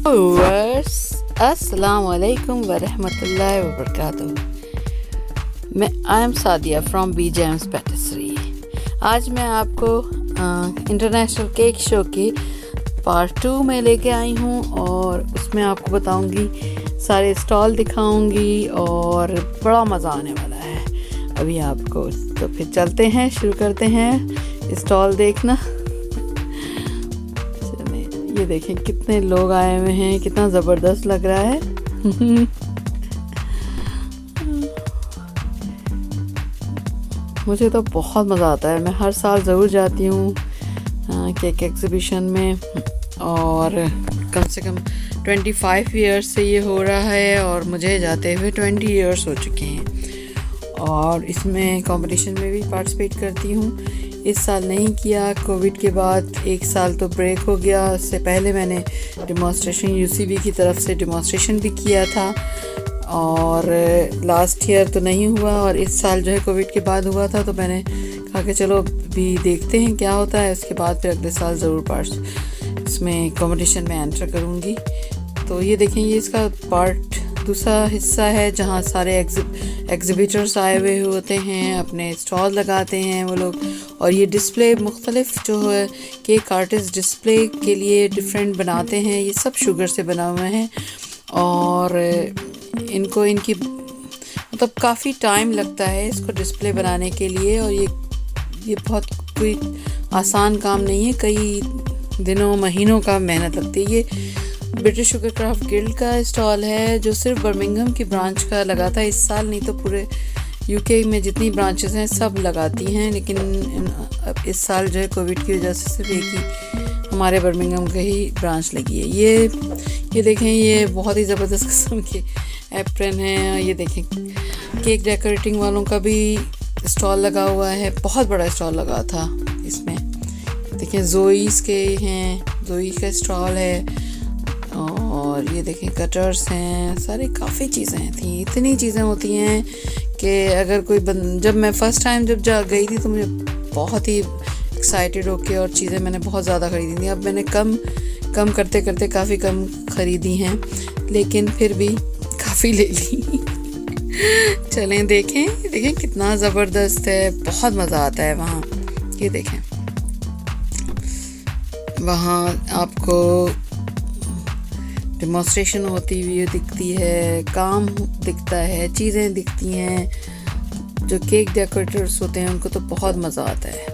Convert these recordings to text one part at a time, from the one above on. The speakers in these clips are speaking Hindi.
व्यूअर्स अस्सलाम वालेकुम वरहमतुल्लाहि वबरकातुहू। I am Sadia from Bjams Patisserie। आज मैं आपको इंटरनेशनल केक शो के पार्ट 2 में लेके आई हूँ और उसमें आपको बताऊँगी, सारे स्टॉल दिखाऊँगी और बड़ा मज़ा आने वाला है अभी आपको। तो फिर चलते हैं, शुरू करते हैं स्टॉल देखना। ये देखें कितने लोग आए हुए हैं, कितना ज़बरदस्त लग रहा है। मुझे तो बहुत मज़ा आता है, मैं हर साल ज़रूर जाती हूँ केक एग्ज़िबिशन में और कम से कम 25 ईयर्स से ये हो रहा है और मुझे जाते हुए 20 ईयर्स हो चुके हैं और इसमें कंपटीशन में भी पार्टिसिपेट करती हूँ। इस साल नहीं किया, कोविड के बाद एक साल तो ब्रेक हो गया। उससे पहले मैंने डिमॉन्स्ट्रेशन यूसीबी की तरफ से डिमॉन्स्ट्रेशन भी किया था और लास्ट ईयर तो नहीं हुआ और इस साल जो है कोविड के बाद हुआ था, तो मैंने कहा कि चलो भी देखते हैं क्या होता है, उसके बाद फिर अगले साल ज़रूर इसमें कंपटीशन में एंटर करूँगी। तो ये देखें, ये इसका पार्ट दूसरा हिस्सा है जहाँ सारे एग्जिबिटर्स आए हुए होते हैं, अपने स्टॉल लगाते हैं वो लोग। और ये डिस्प्ले मुख्तलिफ जो है केक आर्टिस्ट डिस्प्ले के लिए डिफरेंट बनाते हैं। ये सब शुगर से बना हुए हैं और इनकी मतलब काफ़ी टाइम लगता है इसको डिस्प्ले बनाने के लिए और ये बहुत कोई आसान काम नहीं है, कई दिनों महीनों का मेहनत लगती है। ये ब्रिटिश शुगर क्राफ्ट गिल्ड का स्टॉल है जो सिर्फ बर्मिंघम की ब्रांच का लगा था इस साल, नहीं तो पूरे यूके में जितनी ब्रांचेस हैं सब लगाती हैं, लेकिन इस साल जो है कोविड की वजह से सिर्फ एक ही हमारे बर्मिंघम का ही ब्रांच लगी है। ये देखें, ये बहुत ही ज़बरदस्त किस्म के एप्रन हैं। ये देखें, केक डेकोरेटिंग वालों का भी स्टॉल लगा हुआ है, बहुत बड़ा स्टॉल लगा था इसमें। देखें, जोईस के हैं, जोई का स्टॉल है और ये देखें कटर्स हैं, सारे काफ़ी चीज़ें थी। इतनी चीज़ें होती हैं कि अगर कोई जब मैं फ़र्स्ट टाइम जब गई थी तो मुझे बहुत ही एक्साइटेड होके और चीज़ें मैंने बहुत ज़्यादा ख़रीदी थी। अब मैंने कम करते करते काफ़ी कम ख़रीदी हैं, लेकिन फिर भी काफ़ी ले ली। चलें देखें कितना ज़बरदस्त है, बहुत मज़ा आता है वहाँ। ये देखें, वहाँ आपको डिमॉन्स्ट्रेशन होती हुई दिखती है, काम दिखता है, चीज़ें दिखती हैं। जो केक डेकोरेटर्स होते हैं उनको तो बहुत मज़ा आता है।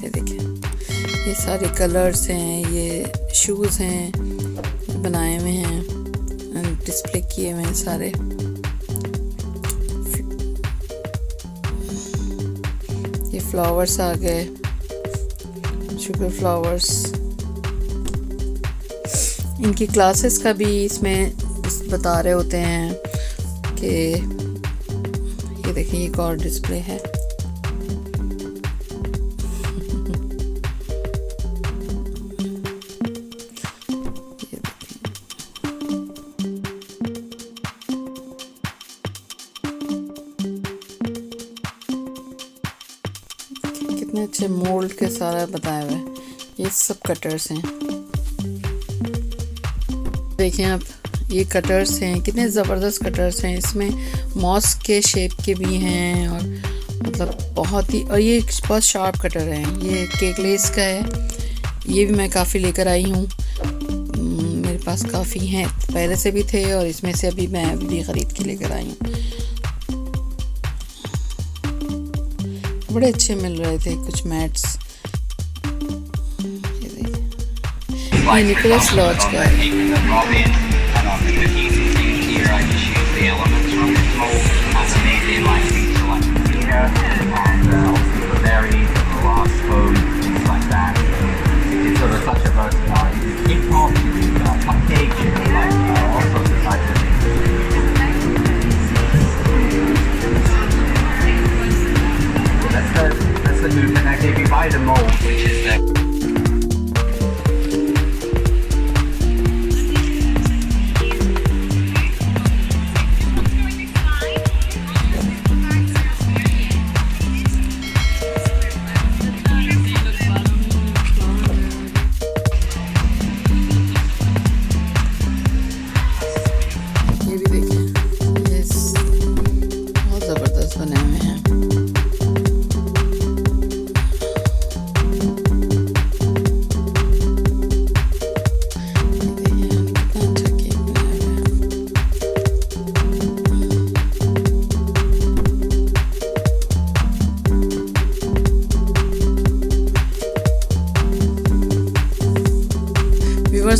ये देखें, ये सारे कलर्स हैं, ये शूज़ हैं बनाए हुए हैं, डिस्प्ले किए हुए हैं सारे। ये फ्लावर्स आ गए, शुगर फ्लावर्स। इनकी क्लासेस का भी इसमें बता रहे होते हैं कि ये देखिए, एक और डिस्प्ले है। कितने अच्छे मोल्ड के सारा बताया हुआ है। ये सब कटर्स हैं, देखें आप, ये कटर्स हैं, कितने ज़बरदस्त कटर्स हैं। इसमें मॉस्क के शेप के भी हैं और मतलब बहुत ही, और ये बहुत शार्प कटर हैं। ये केक लेस का है, ये भी मैं काफ़ी लेकर आई हूँ, मेरे पास काफ़ी हैं, पहले से भी थे और इसमें से अभी मैं भी ख़रीद के लेकर आई हूँ। बड़े अच्छे मिल रहे थे कुछ मैट्स। ये निकोलस लॉज का है। That's the movement that if you buy the mold, which is the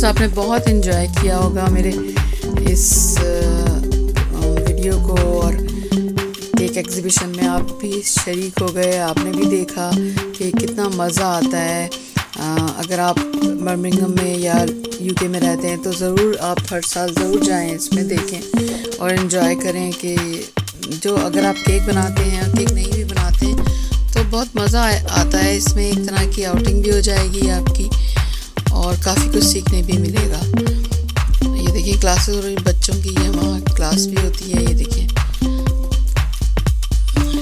आपने बहुत इन्जॉय किया होगा मेरे इस वीडियो को, और केक एग्ज़िबिशन में आप भी शरीक हो गए, आपने भी देखा कि कितना मज़ा आता है। अगर आप बर्मिंघम में या यूके में रहते हैं तो ज़रूर आप हर साल ज़रूर जाएं, इसमें देखें और इन्जॉय करें कि जो अगर आप केक बनाते हैं, केक नहीं भी बनाते हैं तो बहुत मज़ा आता है इसमें। एक तरह की आउटिंग भी हो जाएगी आपकी और काफ़ी कुछ सीखने भी मिलेगा। ये देखिए क्लासेस हो रही बच्चों की, ये वहाँ क्लास भी होती है। ये देखिए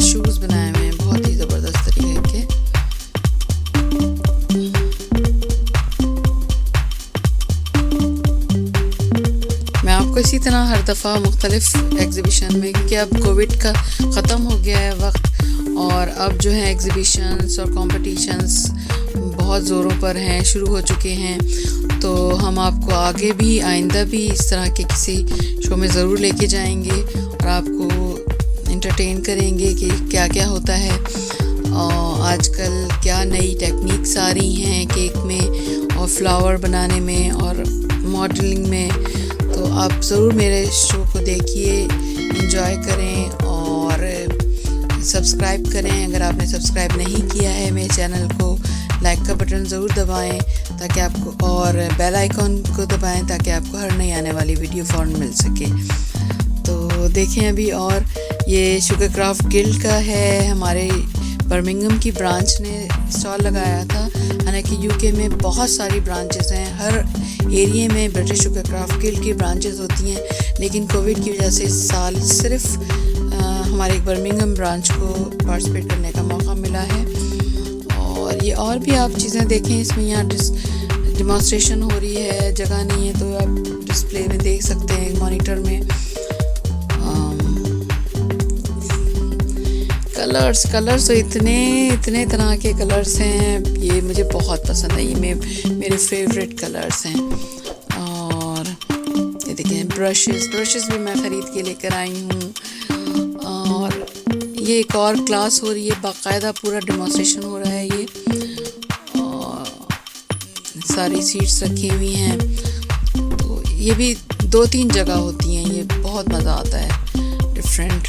शूज़ बनाए हुए हैं बहुत ही ज़बरदस्त तरीके के। मैं आपको इसी तरह हर दफ़ा मुख्तलिफ़ एग्ज़िबिशन में, क्योंकि अब कोविड का ख़त्म हो गया है वक्त, और अब जो है एग्ज़िबिशंस और कॉम्पिटिशन्स बहुत ज़ोरों पर हैं, शुरू हो चुके हैं। तो हम आपको आगे भी, आइंदा भी इस तरह के किसी शो में ज़रूर लेके जाएंगे और आपको एंटरटेन करेंगे कि क्या क्या होता है और आजकल क्या नई टेक्निक्स आ रही हैं केक में और फ्लावर बनाने में और मॉडलिंग में। तो आप ज़रूर मेरे शो को देखिए, एंजॉय करें और सब्सक्राइब करें। अगर आपने सब्सक्राइब नहीं किया है मेरे चैनल को, लाइक का बटन ज़रूर दबाएं ताकि आपको, और बेल आइकॉन को दबाएं ताकि आपको हर नई आने वाली वीडियो फ़ौरन मिल सके। तो देखें अभी, और ये शुगर क्राफ्ट गिल्ड का है, हमारे बर्मिंघम की ब्रांच ने स्टॉल लगाया था। हालांकि यूके में बहुत सारी ब्रांचेस हैं, हर एरिया में ब्रिटिश शुगर क्राफ्ट गिल्ड की ब्रांचेस होती हैं, लेकिन कोविड की वजह से इस साल सिर्फ हमारे बर्मिंघम ब्रांच को पार्टिसिपेट करने का मौका मिला है। और ये और भी आप चीज़ें देखें इसमें, यहाँ डिमॉन्स्ट्रेशन हो रही है, जगह नहीं है तो आप डिस्प्ले में देख सकते हैं, मॉनिटर में। कलर्स तो इतने तरह के कलर्स हैं, ये मुझे बहुत पसंद है, ये मेरे फेवरेट कलर्स हैं। और ये देखें ब्रशेस भी मैं ख़रीद के लेकर आई हूँ। और ये एक और क्लास हो रही है, बाकायदा पूरा डेमोन्स्ट्रेशन हो रहा है ये, और सारी सीट्स रखी हुई हैं। तो ये भी 2-3 जगह होती हैं, ये बहुत मज़ा आता है। डिफरेंट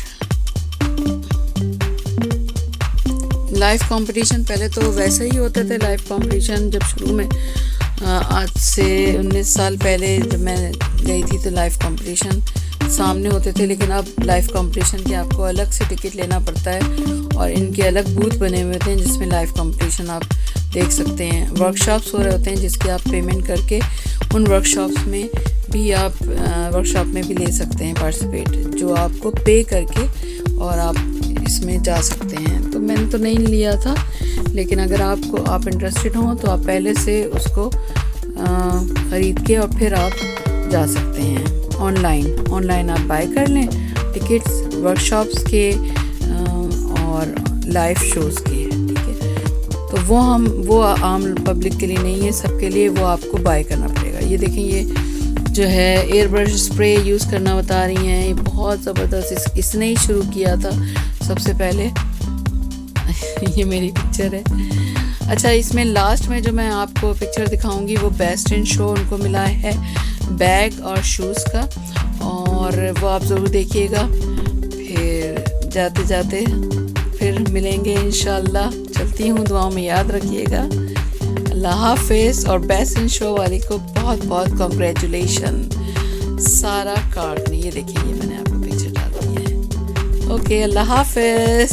लाइव कंपटीशन पहले तो वैसे ही होते थे, लाइव कंपटीशन जब शुरू में आज से 19 साल पहले जब मैं गई थी तो लाइव कंपटीशन सामने होते थे, लेकिन अब लाइव कंपटीशन के आपको अलग से टिकट लेना पड़ता है और इनके अलग बूथ बने हुए होते हैं जिसमें लाइव कंपटीशन आप देख सकते हैं। वर्कशॉप्स हो रहे होते हैं जिसके आप पेमेंट करके उन वर्कशॉप्स में भी आप वर्कशॉप में भी ले सकते हैं पार्टिसिपेट, जो आपको पे करके और आप इसमें जा सकते हैं। तो मैंने तो नहीं लिया था, लेकिन अगर आप इंटरेस्टेड हों तो आप पहले से उसको ख़रीद के और फिर आप जा सकते हैं। ऑनलाइन आप बाय कर लें टिकट्स वर्कशॉप्स के और लाइव शोज़ के, ठीक है। तो वो आम पब्लिक के लिए नहीं है, सबके लिए वो आपको बाय करना पड़ेगा। ये देखें, ये जो है एयर ब्रश स्प्रे यूज़ करना बता रही हैं, ये बहुत ज़बरदस्त, इसने ही शुरू किया था सबसे पहले। ये मेरी पिक्चर है। अच्छा, इसमें लास्ट में जो मैं आपको पिक्चर दिखाऊंगी वो बेस्ट इन शो उनको मिला है बैग और शूज़ का, और वो आप ज़रूर देखिएगा। फिर जाते जाते फिर मिलेंगे इंशाल्लाह। चलती हूँ, दुआओं में याद रखिएगा। अल्लाह हाफ़िज़। और बेस्ट इन शो वाली को बहुत बहुत कॉन्ग्रेचुलेशन, सारा कार्ड ने। ये देखिए, ये मैंने आपको पिक्चर डाल दी है। ओके, अल्लाह हाफ़िज़।